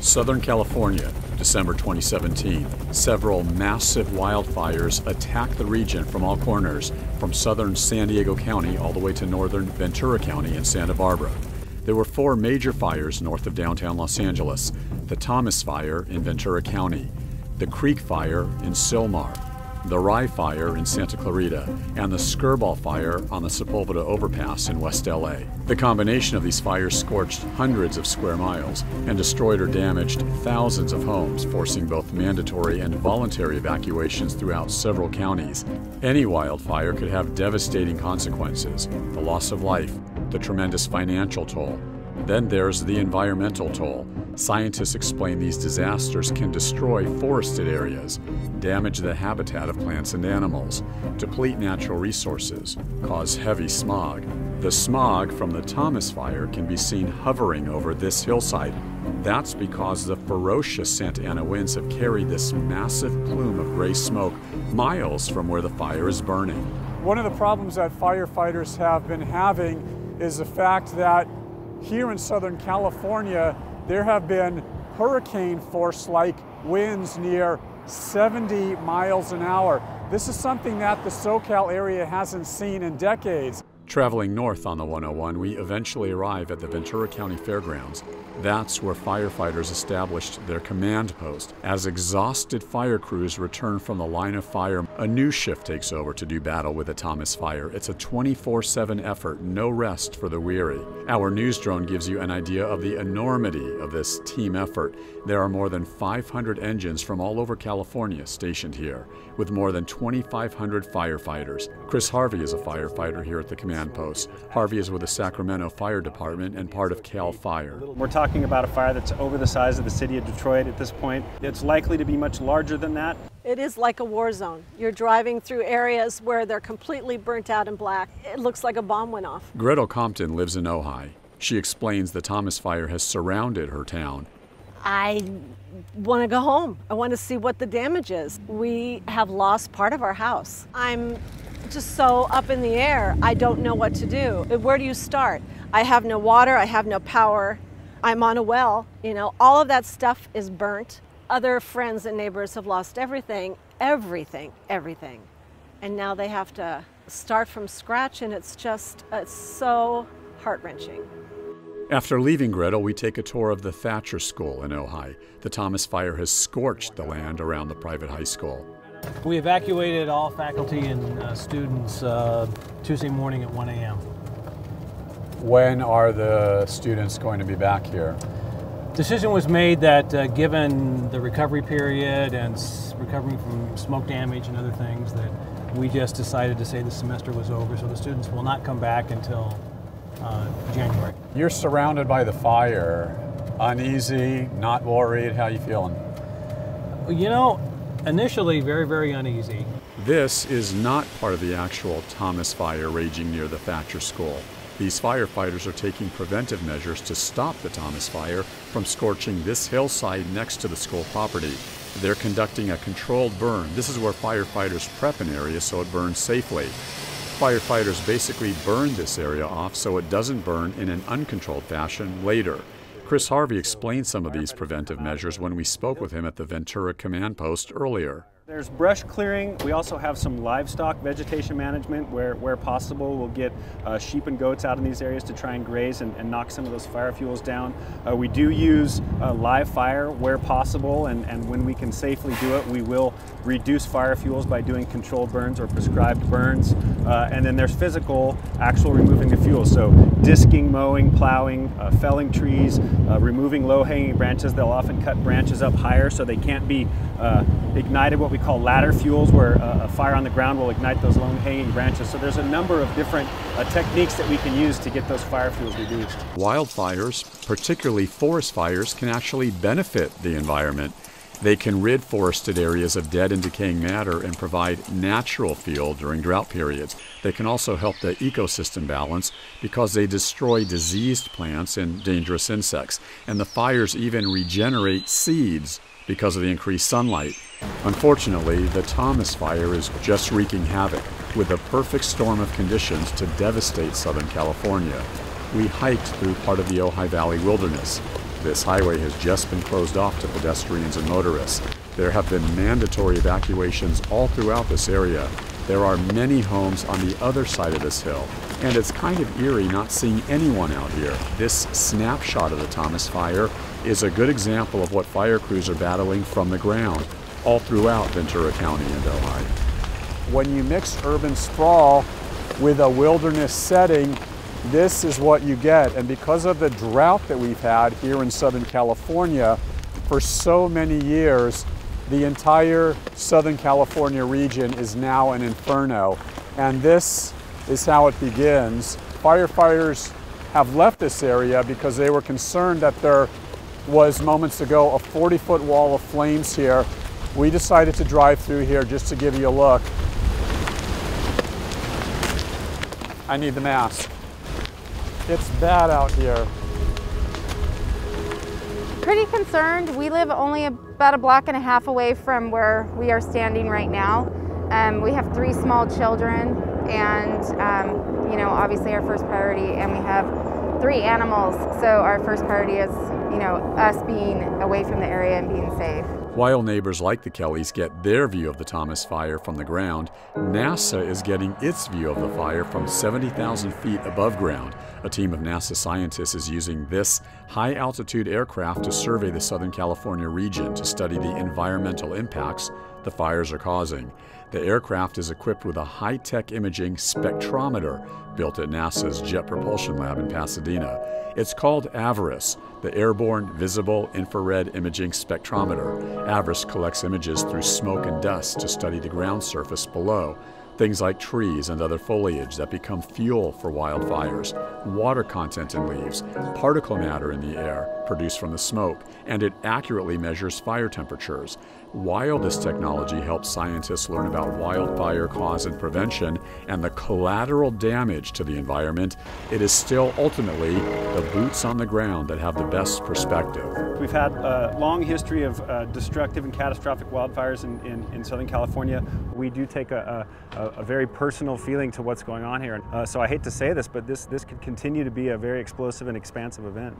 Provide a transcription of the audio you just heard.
Southern California, December 2017. Several massive wildfires attacked the region from all corners, from southern San Diego County all the way to northern Ventura County and Santa Barbara. There were 4 major fires north of downtown Los Angeles: the Thomas Fire in Ventura County, the Creek Fire in Sylmar, the Rye Fire in Santa Clarita, and the Skirball Fire on the Sepulveda Overpass in West LA. The combination of these fires scorched hundreds of square miles and destroyed or damaged thousands of homes, forcing both mandatory and voluntary evacuations throughout several counties. Any wildfire could have devastating consequences: the loss of life, the tremendous financial toll. Then there's the environmental toll. Scientists explain these disasters can destroy forested areas, damage the habitat of plants and animals, deplete natural resources, cause heavy smog. The smog from the Thomas Fire can be seen hovering over this hillside. That's because the ferocious Santa Ana winds have carried this massive plume of gray smoke miles from where the fire is burning. One of the problems that firefighters have been having is the fact that here in Southern California, there have been hurricane force-like winds near 70 miles an hour. This is something that the SoCal area hasn't seen in decades. Traveling north on the 101, we eventually arrive at the Ventura County Fairgrounds. That's where firefighters established their command post. As exhausted fire crews return from the line of fire, a new shift takes over to do battle with the Thomas Fire. It's a 24/7 effort, no rest for the weary. Our news drone gives you an idea of the enormity of this team effort. There are more than 500 engines from all over California stationed here, with more than 2,500 firefighters. Chris Harvey is a firefighter here at the command post. Harvey is with the Sacramento Fire Department and part of CAL FIRE. We're talking about a fire that's over the size of the city of Detroit at this point. It's likely to be much larger than that. It is like a war zone. You're driving through areas where they're completely burnt out and black. It looks like a bomb went off. Gretel Compton lives in Ojai. She explains the Thomas Fire has surrounded her town. I want to go home. I want to see what the damage is. We have lost part of our house. I'm just so up in the air. I don't know what to do. Where do you start? I have no water. I have no power. I'm on a well. You know, all of that stuff is burnt. Other friends and neighbors have lost everything, everything. And now they have to start from scratch, and it's so heart-wrenching. After leaving Gretel, we take a tour of the Thatcher School in Ojai. The Thomas Fire has scorched the land around the private high school. We evacuated all faculty and students Tuesday morning at 1 a.m. When are the students going to be back here? Decision was made that given the recovery period and recovering from smoke damage and other things, that we just decided to say the semester was over, so the students will not come back until January. You're surrounded by the fire. Uneasy, not worried, how are you feeling? You know, initially very, very uneasy. This is not part of the actual Thomas Fire raging near the Thatcher School. These firefighters are taking preventive measures to stop the Thomas Fire from scorching this hillside next to the school property. They're conducting a controlled burn. This is where firefighters prep an area so it burns safely. Firefighters basically burn this area off so it doesn't burn in an uncontrolled fashion later. Chris Harvey explained some of these preventive measures when we spoke with him at the Ventura Command Post earlier. There's brush clearing. We also have some livestock vegetation management where possible. We'll get sheep and goats out in these areas to try and graze and knock some of those fire fuels down. We do use live fire where possible, and when we can safely do it, we will reduce fire fuels by doing controlled burns or prescribed burns. And then there's physical, actual removing the fuel. So disking, mowing, plowing, felling trees, removing low-hanging branches. They'll often cut branches up higher so they can't be ignited, what we call ladder fuels, where a fire on the ground will ignite those low-hanging branches. So there's a number of different techniques that we can use to get those fire fuels reduced. Wildfires, particularly forest fires, can actually benefit the environment. They can rid forested areas of dead and decaying matter and provide natural fuel during drought periods. They can also help the ecosystem balance because they destroy diseased plants and dangerous insects. And the fires even regenerate seeds because of the increased sunlight. Unfortunately, the Thomas Fire is just wreaking havoc with a perfect storm of conditions to devastate Southern California. We hiked through part of the Ojai Valley wilderness. This highway has just been closed off to pedestrians and motorists. There have been mandatory evacuations all throughout this area. There are many homes on the other side of this hill, and it's kind of eerie not seeing anyone out here. This snapshot of the Thomas Fire is a good example of what fire crews are battling from the ground all throughout Ventura County and Ojai. When you mix urban sprawl with a wilderness setting, this is what you get. And because of the drought that we've had here in Southern California for so many years, the entire Southern California region is now an inferno. And this is how it begins. Firefighters have left this area because they were concerned that there was moments ago a 40-foot wall of flames here. We decided to drive through here just to give you a look. I need the mask. It's bad out here. Pretty concerned. We live only about a block and a half away from where we are standing right now. We have 3 small children, and you know, obviously our first priority, and we have 3 animals. So our first priority is, you know, us being away from the area and being safe. While neighbors like the Kellys get their view of the Thomas Fire from the ground, NASA is getting its view of the fire from 70,000 feet above ground. A team of NASA scientists is using this high-altitude aircraft to survey the Southern California region to study the environmental impacts the fires are causing. The aircraft is equipped with a high-tech imaging spectrometer built at NASA's Jet Propulsion Lab in Pasadena. It's called AVIRIS, the Airborne Visible Infrared Imaging Spectrometer. AVIRIS collects images through smoke and dust to study the ground surface below, things like trees and other foliage that become fuel for wildfires, water content in leaves, particle matter in the air produced from the smoke, and it accurately measures fire temperatures. While this technology helps scientists learn about wildfire cause and prevention and the collateral damage to the environment, it is still ultimately the boots on the ground that have the best perspective. We've had a long history of destructive and catastrophic wildfires in Southern California. We do take a very personal feeling to what's going on here. So I hate to say this, but this could continue to be a very explosive and expansive event.